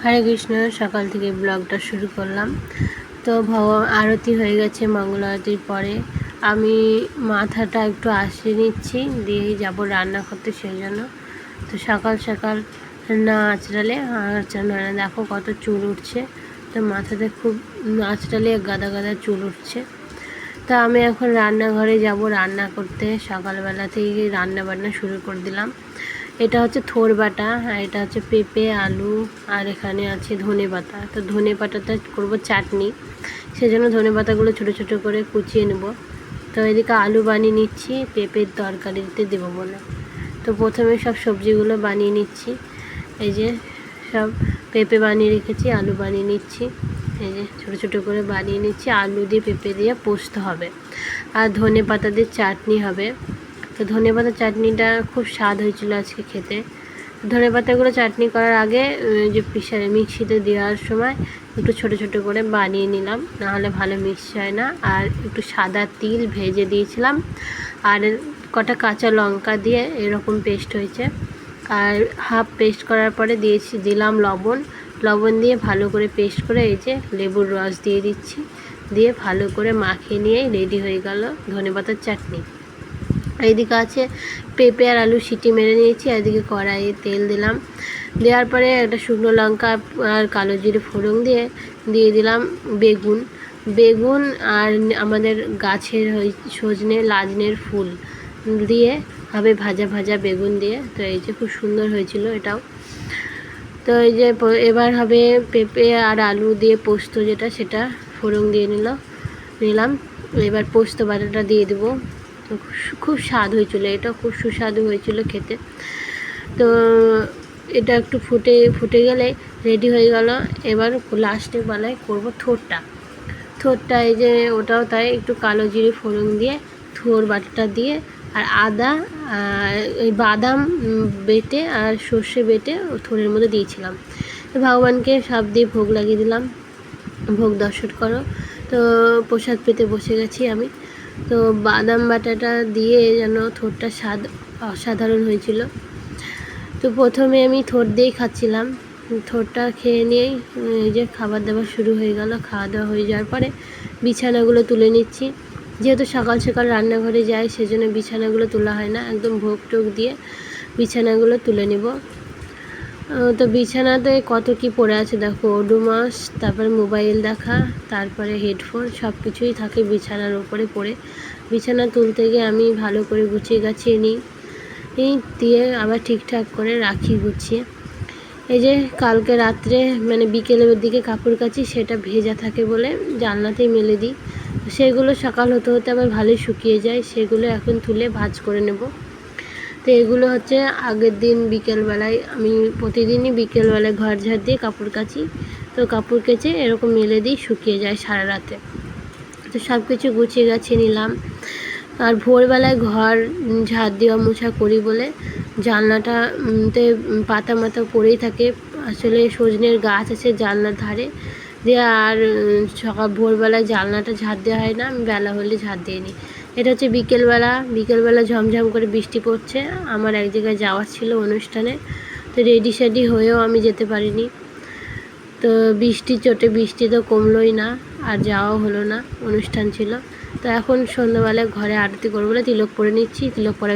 হরে কৃষ্ণ। সকাল থেকে ব্লগটা শুরু করলাম। তো আরতি হয়ে গেছে মঙ্গল আরতির পরে। আমি মাথাটা একটু আশ্রিয়ে নিচ্ছি, দিয়েই যাব রান্না করতে, সেই জন্য। তো সকাল সকাল না আঁচড়ালে আঁচড়ানো হয় না। দেখো কত চুল উঠছে, তো মাথাতে খুব আঁচড়ালে গাদা গাদা চুল উঠছে। তা আমি এখন রান্নাঘরে যাব রান্না করতে। সকালবেলা থেকে রান্না বান্না শুরু করে দিলাম। এটা হচ্ছে থোর বাটা, আর এটা হচ্ছে পেঁপে, আলু, আর এখানে আছে ধনে পাতা। তো ধনে পাতাটা করবো চাটনি, সেজন্য ধনে পাতাগুলো ছোটো ছোটো করে কুচিয়ে নেব। তো এদিকে আলু বানিয়ে নিচ্ছি পেঁপের তরকারিতে দেবো বলে। তো প্রথমে সব সবজিগুলো বানিয়ে নিচ্ছি। এই যে সব পেঁপে বানিয়ে রেখেছি, আলু বানিয়ে নিচ্ছি। এই যে ছোটো ছোটো করে বানিয়ে নিচ্ছি। আলু দিয়ে পেঁপে দিয়ে পোস্ত হবে, আর ধনে পাতা দিয়ে চাটনি হবে। তো ধনে পাতার চাটনিটা খুব স্বাদ হয়েছিল আজকে খেতে। ধনে পাতাগুলো চাটনি করার আগে যে মিক্সিতে দেওয়ার সময় একটু ছোটো ছোটো করে বানিয়ে নিলাম, নাহলে ভালো মিক্স হয় না। আর একটু সাদা তিল ভেজে দিয়েছিলাম, আর কটা কাঁচা লঙ্কা দিয়ে এরকম পেস্ট হয়েছে। আর হাফ পেস্ট করার পরে দিলাম লবণ দিয়ে ভালো করে পেস্ট করে এই যে লেবুর রস দিয়ে দিচ্ছি, দিয়ে ভালো করে মাখিয়ে নিয়ে রেডি হয়ে গেল ধনেপাতার চাটনি। এইদিকে আছে পেঁপে আর আলু সিটি মেরে নিয়েছি। এদিকে কড়াইয়ে তেল দিলাম, দেওয়ার পরে একটা শুকনো লঙ্কা আর কালো জিরে ফোড়ন দিয়ে দিলাম বেগুন আর আমাদের গাছের সজনে লাজনের ফুল দিয়ে হবে ভাজা ভাজা বেগুন দিয়ে। তো এই যে খুব সুন্দর হয়েছিল এটাও। তো এই যে এবার হবে পেঁপে আর আলু দিয়ে পোস্ত, সেটা ফোড়ন দিয়ে নিলাম। এবার পোস্ত বাটাটা দিয়ে দেবো। তো খুব স্বাদ হয়েছিল, এটা খুব সুস্বাদু হয়েছিল খেতে। তো এটা একটু ফুটে গেলে রেডি হয়ে গেল। এবার লাস্টের বেলায় করবো থোরটা এই যে ওটাও তাই একটু কালো জিরে ফোড়ন দিয়ে থোর বাটাটা দিয়ে, আর আদা ওই বাদাম বেটে আর সর্ষে বেটে থোরের মধ্যে দিয়েছিলাম। তো ভগবানকে সব দিয়ে ভোগ লাগিয়ে দিলাম, ভোগ দর্শন করো। তো প্রসাদ পেতে বসে গেছি আমি। তো বাদাম বাটাটা দিয়ে যেন থোরটা স্বাদ অসাধারণ হয়েছিল। তো প্রথমে আমি থোর দিয়েই খাচ্ছিলাম। থোরটা খেয়ে নিয়েই এই যে খাবার দাবার শুরু হয়ে গেল। খাওয়া দাওয়া হয়ে যাওয়ার পরে বিছানাগুলো তুলে নিচ্ছি। যেহেতু সকাল সকাল রান্নাঘরে যাই, সেজন্য বিছানাগুলো তোলা হয় না, একদম ভোগ টোগ দিয়ে বিছানাগুলো তুলে নেব। তো বিছানাতে কত কি পড়ে আছে দেখো, ওডোমস, তারপরে মোবাইল দেখা, তারপরে হেডফোন, সব কিছুই থাকে বিছানার উপরে পড়ে। বিছানা তুলতে গিয়ে আমি ভালো করে গুছিয়ে গাছিয়ে নিই, দিয়ে আবার ঠিকঠাক করে রাখি গুছিয়ে। এই যে কালকে রাত্রে মানে বিকেলের দিকে কাপড় কাচি, সেটা ভেজা থাকে বলে জানলাতেই মেলে দিই। সেগুলো সকাল হতে হতে আবার ভালোই শুকিয়ে যায়, সেগুলো এখন তুলে ভাঁজ করে নেব। তো এগুলো হচ্ছে আগের দিন বিকেলবেলায়, আমি প্রতিদিনই বিকেলবেলায় ঘর ঝাড় দিয়ে কাপড় কাচি। তো কাপড় কেচে এরকম মেলে দিই, শুকিয়ে যায় সারা রাতে। তো সব কিছু গুছিয়ে গাছিয়ে নিলাম। আর ভোরবেলায় ঘর ঝাড় দেওয়া মোছা করি বলে জানলাটাতে পাতা মাথা পড়েই থাকে। আসলে সজনের গাছ আছে জানলার ধারে দিয়ে, আর ভোরবেলায় জানলাটা ঝাড় দেওয়া হয় না, আমি বেলা হলে ঝাড় দিয়ে নিই। এটা হচ্ছে বিকেলবেলা ঝমঝম করে বৃষ্টি পড়ছে। আমার এক জায়গায় যাওয়ার ছিল অনুষ্ঠানে, তো রেডি সেডি হয়েও আমি যেতে পারিনি। তো বৃষ্টির চোটে বৃষ্টি তো কমলোই না, আর যাওয়াও হলো না, অনুষ্ঠান ছিল। তো এখন সন্ধ্যাবেলায় ঘরে আরতি করবো বলে তিলক পরে নিচ্ছি। তিলক পরে